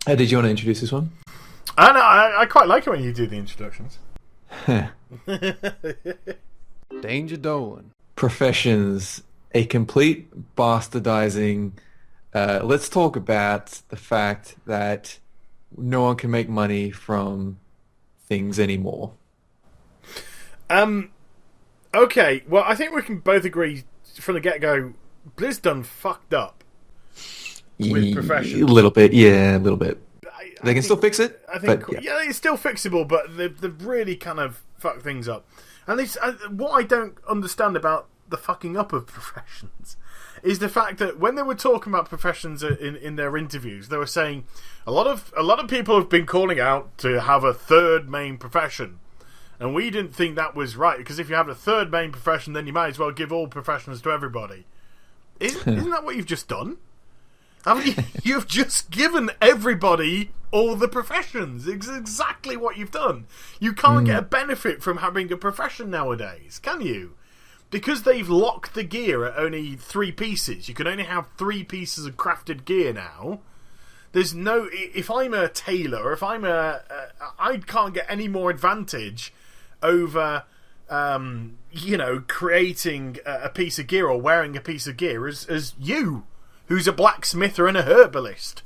Did you want to introduce this one? I know. I quite like it when you do the introductions. Danger Dolan. Professions, a complete bastardizing. Let's talk about the fact that no one can make money from things anymore. Okay, well, I think we can both agree from the get-go, Blizz done fucked up with professions. A little bit, yeah, a little bit. They can still fix it. I think, yeah, it's still fixable, but they've really kind of fucked things up. And what I don't understand about the fucking up of professions is the fact that when they were talking about professions in their interviews, they were saying a lot of people have been calling out to have a third main profession, and we didn't think that was right, because if you have a third main profession, then you might as well give all professions to everybody. Isn't that what you've just done? You've just given everybody all the professions. It's exactly what you've done. You can't get a benefit from having a profession nowadays, can you? Because they've locked the gear at only 3 pieces. You can only have 3 pieces of crafted gear now. There's no... If I'm a tailor, if I'm I can't get any more advantage over, creating a piece of gear or wearing a piece of gear as you, who's a blacksmith or a herbalist,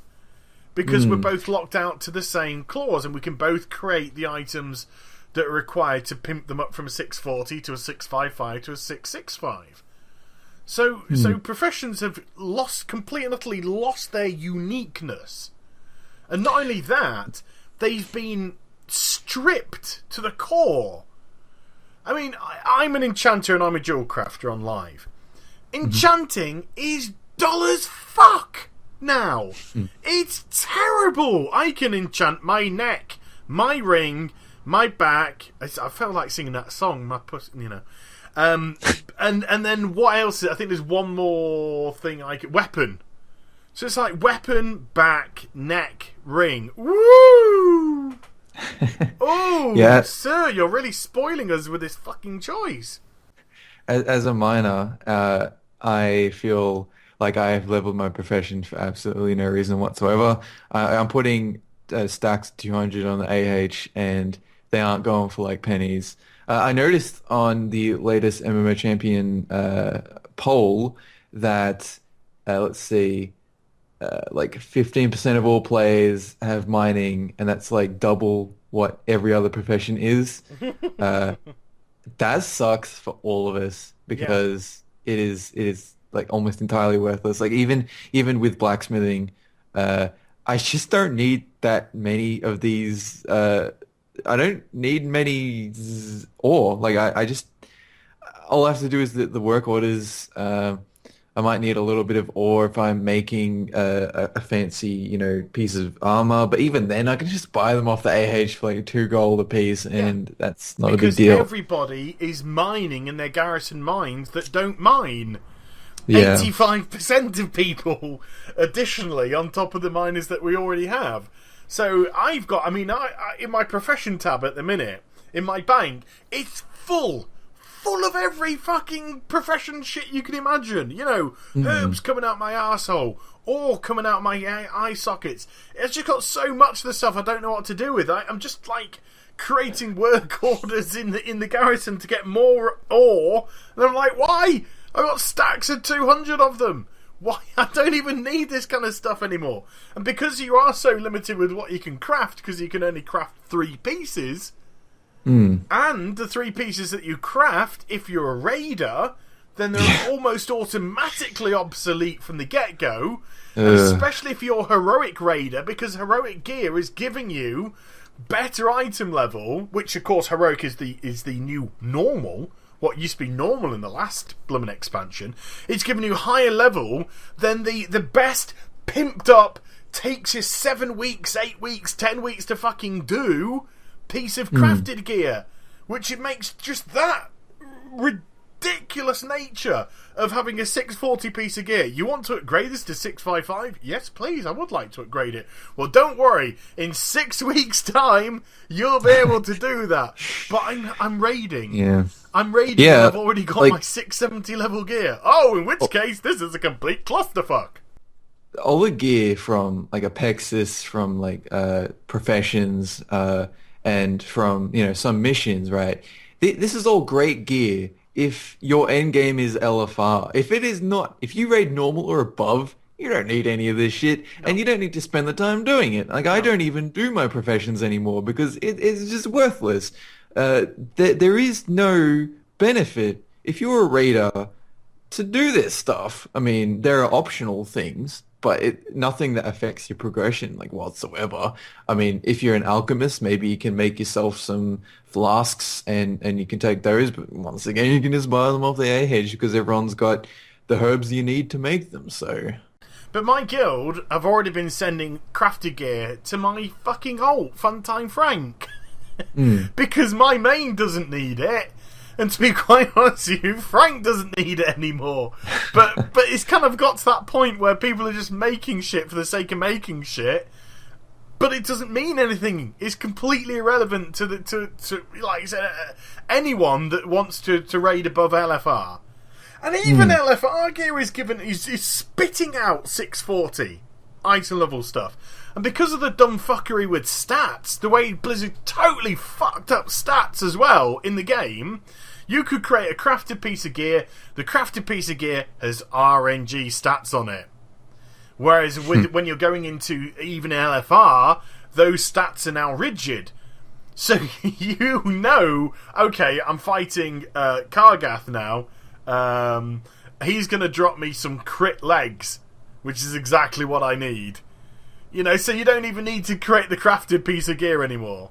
because we're both locked out to the same clause, and we can both create the items that are required to pimp them up from a 640 to a 655 to a 665. So professions have completely and utterly lost their uniqueness. And not only that, they've been stripped to the core. I mean, I'm an enchanter and I'm a jewel crafter on live. Enchanting is dull as fuck now. It's terrible. I can enchant my neck, my ring, my back. I felt like singing that song, my pussy, and then what else? I think there's one more thing I could... Weapon. So it's like weapon, back, neck, ring. Woo! Oh, yeah. Sir, you're really spoiling us with this fucking choice. As a miner, I feel like I've leveled my profession for absolutely no reason whatsoever. I'm putting stacks of 200 on the AH, and they aren't going for like pennies. I noticed on the latest MMO Champion poll that, let's see, like 15% of all players have mining, and that's like double what every other profession is. That sucks for all of us, because it is like almost entirely worthless. Like even with blacksmithing, I just don't need that many of these. I don't need many ore. Like I just, all I have to do is the work orders. I might need a little bit of ore if I'm making a fancy, piece of armor. But even then, I can just buy them off the AH for like 2 gold a piece, and that's not a big deal. Because everybody is mining in their garrison mines that don't mine. Yeah. 85% of people, additionally, on top of the miners that we already have. So I've got, I in my profession tab at the minute, in my bank, it's full of every fucking profession shit you can imagine. Herbs coming out my arsehole, ore coming out my eye sockets. It's just got so much of the stuff I don't know what to do with. I'm just like creating work orders in the garrison to get more ore, and I'm like, why? I've got stacks of 200 of them. Why? I don't even need this kind of stuff anymore. And because you are so limited with what you can craft, because you can only craft 3 pieces, and the 3 pieces that you craft, if you're a raider, then they're almost automatically obsolete from the get-go, especially if you're a heroic raider, because heroic gear is giving you better item level, which of course heroic is the new normal. What used to be normal in the last blooming expansion, it's giving you higher level than the best pimped up, takes you 7 weeks, 8 weeks, 10 weeks to fucking do piece of crafted gear, which it makes just that ridiculous nature of having a 640 piece of gear. You want to upgrade this to 655? Yes, please, I would like to upgrade it. Well, don't worry, in 6 weeks' time, you'll be able to do that. But I'm raiding. Yeah. I'm raiding and I've already got my 670 level gear. Oh, in which case, this is a complete clusterfuck. all the gear from like Apexis, from like professions, and from some missions, right? This is all great gear if your end game is LFR. If it is not, if you raid normal or above, you don't need any of this shit, No, and you don't need to spend the time doing it. Like I no. don't even do my professions anymore because it's just worthless. There is no benefit if you're a raider to do this stuff. I mean, there are optional things, but nothing that affects your progression like whatsoever. I mean, if you're an alchemist, maybe you can make yourself some flasks and you can take those, but once again, you can just buy them off the AH because everyone's got the herbs you need to make them. So, But my guild have already been sending crafted gear to my fucking alt, Funtime Frank. Because my main doesn't need it. And to be quite honest with you, Frank doesn't need it anymore. But it's kind of got to that point where people are just making shit for the sake of making shit. But it doesn't mean anything. It's completely irrelevant to like I said, anyone that wants to raid above LFR. And even LFR gear is spitting out 640 item level stuff. And because of the dumb fuckery with stats, the way Blizzard totally fucked up stats as well in the game, you could create a crafted piece of gear. The crafted piece of gear has RNG stats on it. Whereas when you're going into even LFR, those stats are now rigid. So okay, I'm fighting Kargath now. He's going to drop me some crit legs, which is exactly what I need. So you don't even need to create the crafted piece of gear anymore.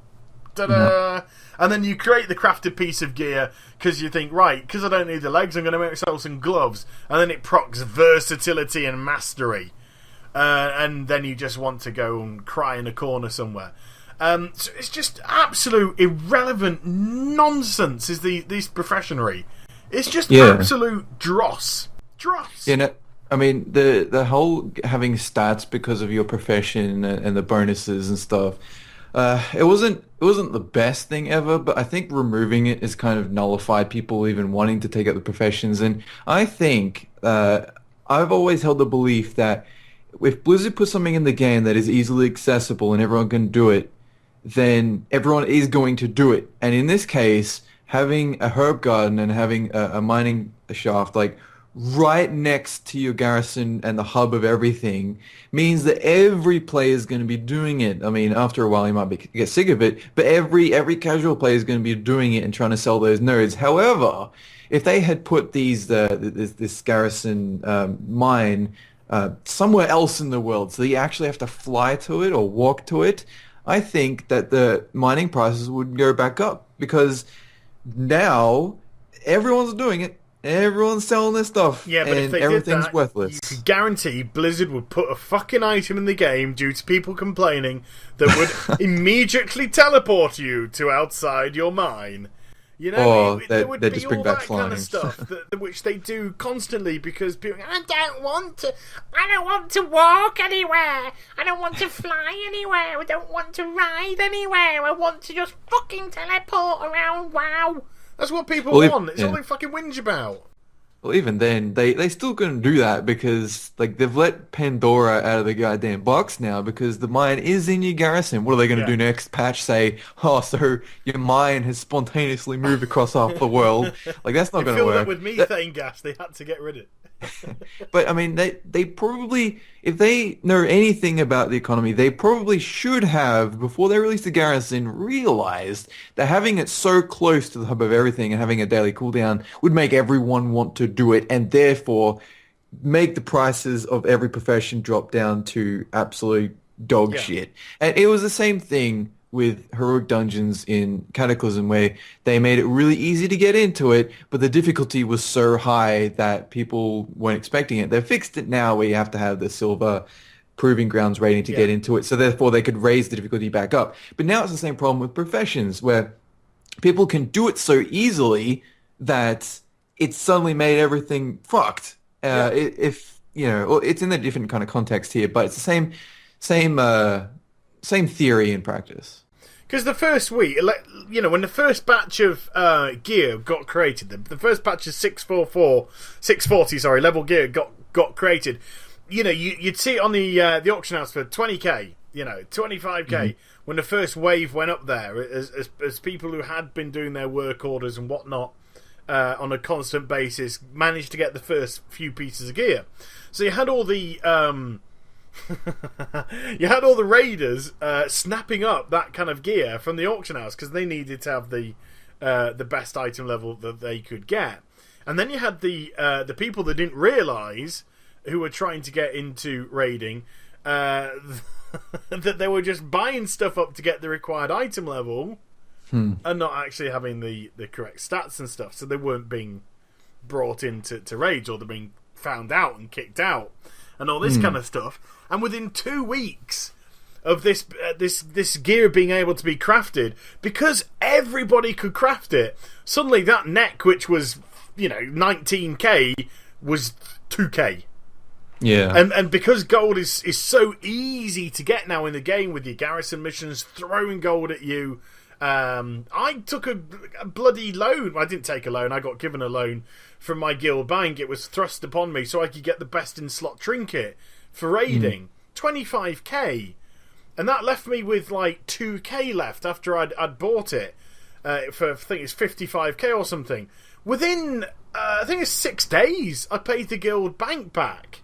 Ta-da! No. And then you create the crafted piece of gear because you think, right, because I don't need the legs, I'm going to make myself some gloves. And then it procs versatility and mastery. And then you just want to go and cry in a corner somewhere. So it's just absolute irrelevant nonsense is this professionary. It's just absolute dross. Dross. I mean, the whole having stats because of your profession and the bonuses and stuff, it wasn't the best thing ever, but I think removing it has kind of nullified people even wanting to take up the professions. And I think I've always held the belief that if Blizzard puts something in the game that is easily accessible and everyone can do it, then everyone is going to do it. And in this case, having a herb garden and having a mining shaft like right next to your garrison and the hub of everything means that every player is going to be doing it. I mean, after a while you might get sick of it, but every casual player is going to be doing it and trying to sell those nodes. However, if they had put this garrison mine somewhere else in the world, so you actually have to fly to it or walk to it, I think that the mining prices would go back up because now everyone's doing it. Everyone's selling their stuff, yeah, but and if they everything's did that, worthless. You could guarantee Blizzard would put a fucking item in the game due to people complaining that would immediately teleport you to outside your mine. There would be all that kind of stuff which they do constantly because people, I don't want to walk anywhere. I don't want to fly anywhere. I don't want to ride anywhere. I want to just fucking teleport around. Wow. That's what people want. It's all they fucking whinge about. Well, even then, they still couldn't do that because they've let Pandora out of the goddamn box now because the mine is in your garrison. What are they going to do next? Patch say, so your mine has spontaneously moved across half the world. That's not going to work. Filled up with methane gas. They had to get rid of it. But I mean, they probably, if they know anything about the economy, they probably should have, before they released the garrison, realized that having it so close to the hub of everything and having a daily cooldown would make everyone want to do it, and therefore make the prices of every profession drop down to absolute dog shit. And it was the same thing with heroic dungeons in Cataclysm, where they made it really easy to get into it, but the difficulty was so high that people weren't expecting it. They've fixed it now where you have to have the silver proving grounds rating to get into it, so therefore they could raise the difficulty back up. But now it's the same problem with professions, where people can do it so easily that it's suddenly made everything fucked. If it's in a different kind of context here, but it's the same theory in practice. Because the first week, when the first batch of gear got created, the first batch of 640 level gear got created, you'd see it on the auction house for 20k, 25k, when the first wave went up there, as people who had been doing their work orders and whatnot on a constant basis managed to get the first few pieces of gear. So you had all the raiders snapping up that kind of gear from the auction house because they needed to have the best item level that they could get. And then you had the people that didn't realise, who were trying to get into raiding, that they were just buying stuff up to get the required item level and not actually having the correct stats and stuff. So they weren't being brought into raids, or they're being found out and kicked out and all this kind of stuff. And within 2 weeks of this gear being able to be crafted, because everybody could craft it, suddenly that neck, which was 19k, was 2k. Yeah. And because gold is so easy to get now in the game, with your garrison missions throwing gold at you, I took a bloody loan. I didn't take a loan, I got given a loan from my guild bank. It was thrust upon me so I could get the best in slot trinket for raiding. 25k. And that left me with like 2k left after I'd bought it for, I think it's 55k or something. Within I think it's 6 days I paid the guild bank back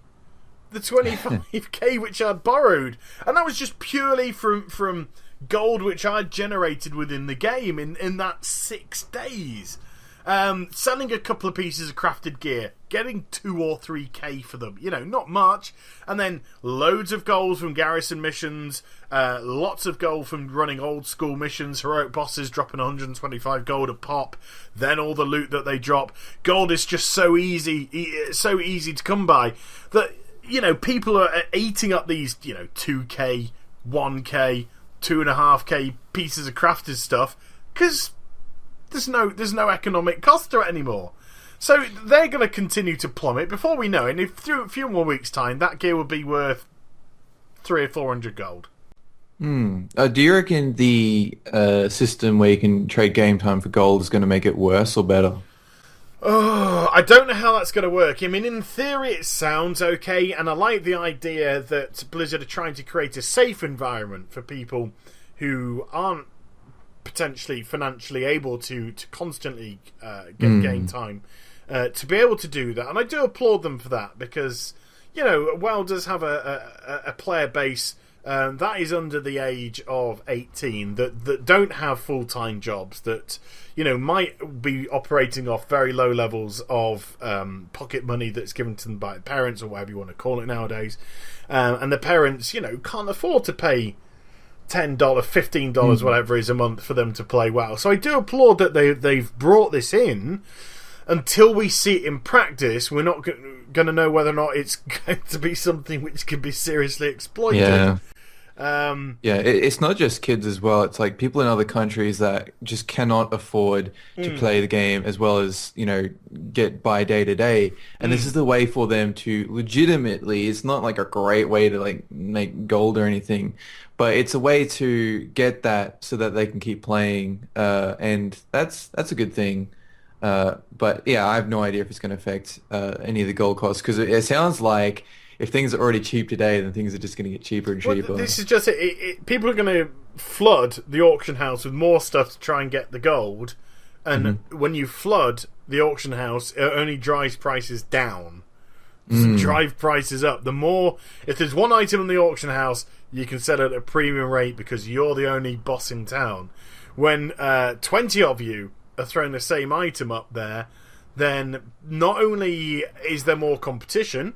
the 25k which I'd borrowed, and that was just purely from gold which I'd generated within the game in that 6 days. Selling a couple of pieces of crafted gear, getting 2 or 3k for them, not much, and then loads of gold from garrison missions, lots of gold from running old school missions, heroic bosses dropping 125 gold a pop, then all the loot that they drop. Gold is just so easy to come by that people are eating up these 2k, 1k, 2.5k pieces of crafted stuff because there's no economic cost to it anymore. So they're going to continue to plummet. Before we know it, in a few more weeks' time, that gear will be worth 300 or 400 gold. Do you reckon the system where you can trade game time for gold is going to make it worse or better? Oh, I don't know how that's going to work. I mean, in theory, it sounds okay, and I like the idea that Blizzard are trying to create a safe environment for people who aren't potentially financially able to constantly get game time to be able to do that. And I do applaud them for that, because WoW does have a player base that is under the age of 18 that don't have full-time jobs, that might be operating off very low levels of pocket money that's given to them by parents, or whatever you want to call it nowadays, and the parents can't afford to pay $10, $15, whatever it is a month for them to play WoW. So I do applaud that they've brought this in. Until we see it in practice, we're not going to know whether or not it's going to be something which can be seriously exploited. Yeah. It's not just kids as well. It's like people in other countries that just cannot afford to play the game as well as, get by day to day. And this is the way for them to legitimately, it's not like a great way to like make gold or anything, but it's a way to get that so that they can keep playing. And that's a good thing. But yeah, I have no idea if it's going to affect any of the gold costs, because it sounds like if things are already cheap today, then things are just going to get cheaper and cheaper. Well, this is just it. People are going to flood the auction house with more stuff to try and get the gold, and when you flood the auction house, it only drives prices down. It doesn't drive prices up. The more, if there's one item in the auction house, you can sell it at a premium rate because you're the only boss in town. When 20 of you are throwing the same item up there, then not only is there more competition,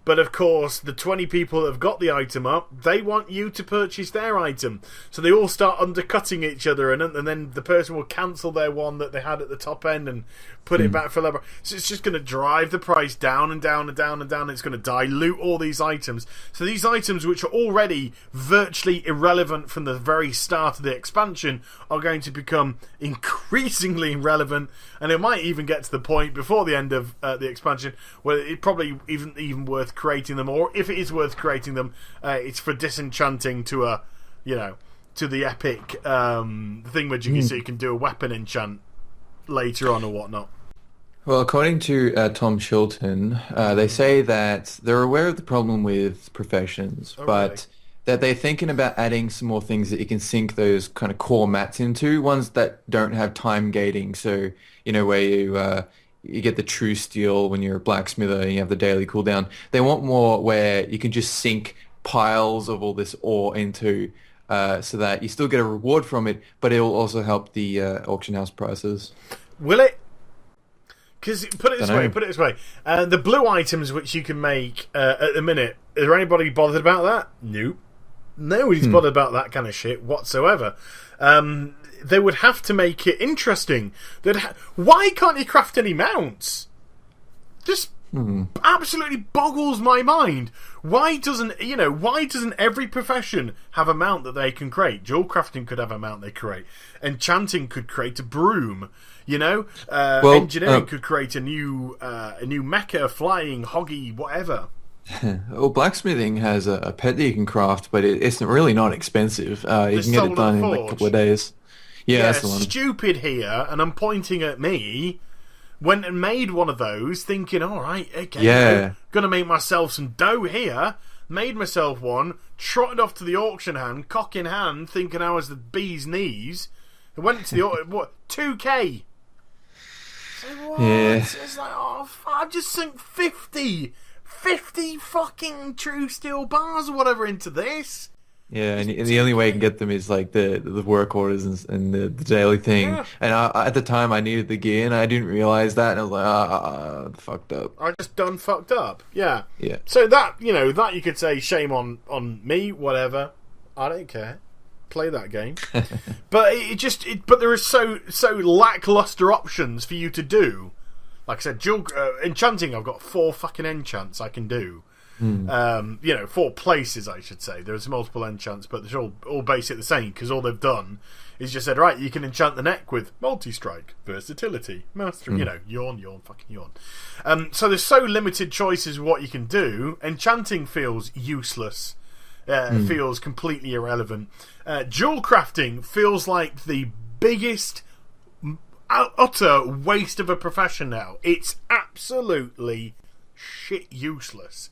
but of course the 20 people that have got the item up, they want you to purchase their item, so they all start undercutting each other, and then the person will cancel their one that they had at the top end and put it back for level. So it's just going to drive the price down and down and down and down. It's going to dilute all these items. So these items, which are already virtually irrelevant from the very start of the expansion, are going to become increasingly irrelevant, and it might even get to the point before the end of the expansion where it probably isn't even worth creating them, or if it is worth creating them, it's for disenchanting to a to the epic thing where you can do a weapon enchant later on or whatnot. Well, according to Tom Chilton, they say that they're aware of the problem with professions, Oh, really? but that they're thinking about adding some more things that you can sync those kind of core mats into, ones that don't have time gating. So, where you get the true steel when you're a blacksmither and you have the daily cooldown. They want more where you can just sink piles of all this ore into, so that you still get a reward from it, but it will also help the auction house prices. Will it? Because put it Don't this way, know. the blue items which you can make at the minute. Is there anybody bothered about that? Nope. Nobody's bothered about that kind of shit whatsoever. They would have to make it interesting. Why can't you craft any mounts? Just absolutely boggles my mind. Why doesn't every profession have a mount that they can create? Jewel crafting could have a mount they create. Enchanting could create a broom. Well, Engineering could create a new mecha, flying, hoggy, whatever. well, blacksmithing has a pet that you can craft, but it's really not expensive. You can get Soul it of done the in like a couple of Forge. days. Yeah, Yeah, that's the one. stupid here, and I'm pointing at me. Went and made one of those, thinking, all right, okay, Yeah. gonna make myself some dough here. Made myself one, trotted off to the auction hand, cock in hand, thinking I was the bee's knees. I went to the what 2K. So what? Yeah. It's like, I just sunk 50 fucking true steel bars or whatever into this. Yeah, and the only way you can get them is like the work orders and the daily thing. Yeah. And at the time, I needed the gear, and I didn't realize that, and I was like, fucked up. I just done fucked up. Yeah. Yeah. So that that you could say shame on me, whatever. I don't care. Play that game. But but there are so lackluster options for you to do. Like I said, enchanting. I've got 4 fucking enchants I can do. 4 places I should say. There's multiple enchants, but they're all basically the same because all they've done is just said, right, you can enchant the neck with multi-strike, versatility, mastery. Yawn, fucking yawn. So there's so limited choices of what you can do. Enchanting feels useless. Feels completely irrelevant. Jewel crafting feels like the biggest utter waste of a profession now. It's absolutely shit useless.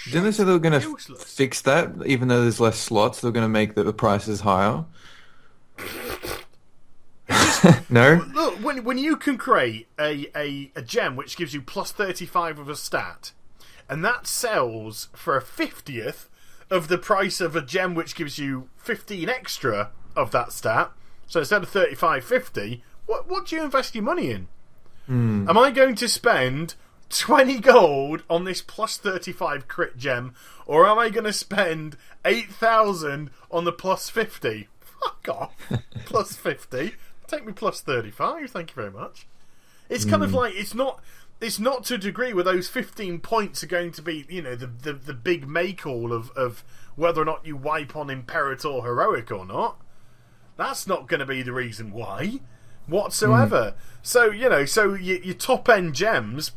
Didn't they say they were going to Useless. fix that? Even though there's less slots, they're going to make the prices higher. No? Look, when you can create a gem which gives you plus 35 of a stat, and that sells for a 50th of the price of a gem which gives you 15 extra of that stat, so instead of 35.50, what do you invest your money in? Am I going to spend 20 gold on this plus 35 crit gem, or am I going to spend 8,000 on the plus 50? Fuck off. Plus 50. Take me plus 35, thank you very much. It's kind of like, it's not to a degree where those 15 points are going to be, the big make-all of whether or not you wipe on Imperator Heroic or not. That's not going to be the reason why whatsoever. So, your top-end gems,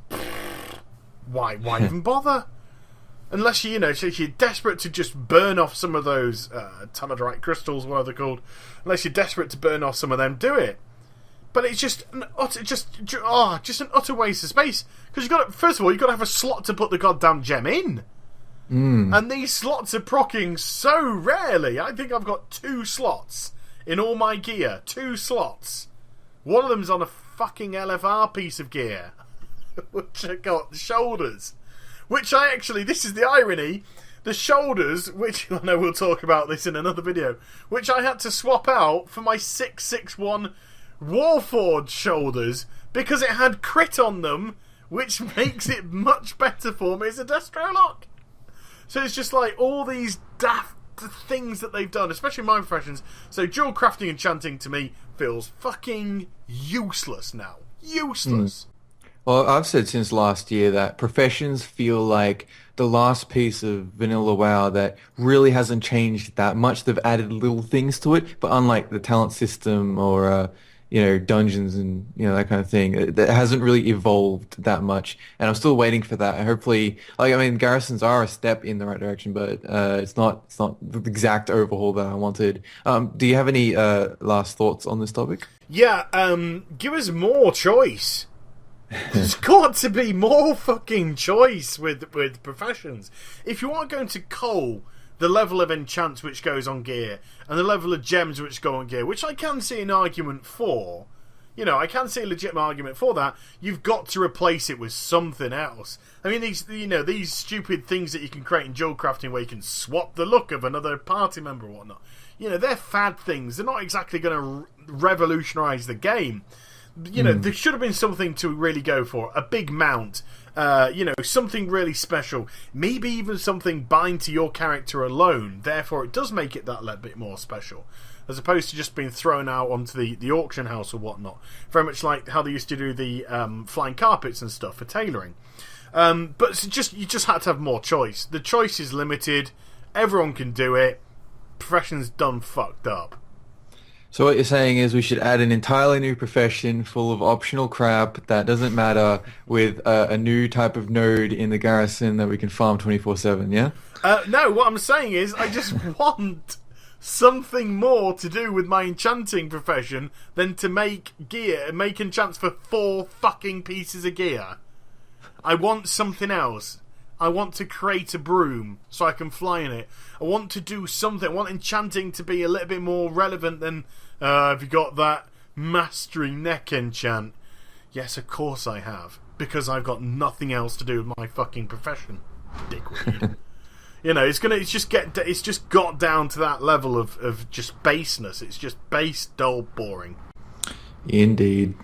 why even bother? Unless if you're desperate to just burn off some of those Tanadorite crystals, what are they called? Unless you're desperate to burn off some of them, do it. But it's just an utter, just an utter waste of space. Because first of all, you've got to have a slot to put the goddamn gem in. And these slots are proccing so rarely. I think I've got 2 slots in all my gear. 2 slots. One of them's on a fucking LFR piece of gear, which I got shoulders. Which this is the irony, the shoulders, which I know we'll talk about this in another video, which I had to swap out for my 661 Warforged shoulders because it had crit on them, which makes it much better for me as a Destro lock. So it's just like all these daft things that they've done, especially in my professions. So dual crafting and enchanting to me feels fucking useless now. Useless. Well, I've said since last year that professions feel like the last piece of Vanilla WoW that really hasn't changed that much. They've added little things to it, but unlike the talent system or dungeons and that kind of thing, that hasn't really evolved that much. And I'm still waiting for that. Hopefully, garrisons are a step in the right direction, but it's not the exact overhaul that I wanted. Do you have any last thoughts on this topic? Yeah, give us more choice. There's got to be more fucking choice with professions. If you are going to cull the level of enchants which goes on gear and the level of gems which go on gear, which I can see an argument for, I can see a legitimate argument for that. You've got to replace it with something else. I mean, these stupid things that you can create in dual crafting where you can swap the look of another party member or whatnot. They're fad things. They're not exactly going to revolutionise the game. There should have been something to really go for. A big mount. Something really special. Maybe even something bind to your character alone. Therefore, it does make it that little bit more special. As opposed to just being thrown out onto the auction house or whatnot. Very much like how they used to do the flying carpets and stuff for tailoring. But you just had to have more choice. The choice is limited. Everyone can do it. Profession's done fucked up. So what you're saying is we should add an entirely new profession full of optional crap that doesn't matter, with a new type of node in the garrison that we can farm 24/7, yeah? No, what I'm saying is I just want something more to do with my enchanting profession than to make gear and make enchants for 4 fucking pieces of gear. I want something else. I want to create a broom so I can fly in it. I want to do something. I want enchanting to be a little bit more relevant than have you got that mastery neck enchant? Yes, of course I have. Because I've got nothing else to do with my fucking profession. Dickweed. It's just got down to that level of just baseness. It's just base, dull, boring. Indeed.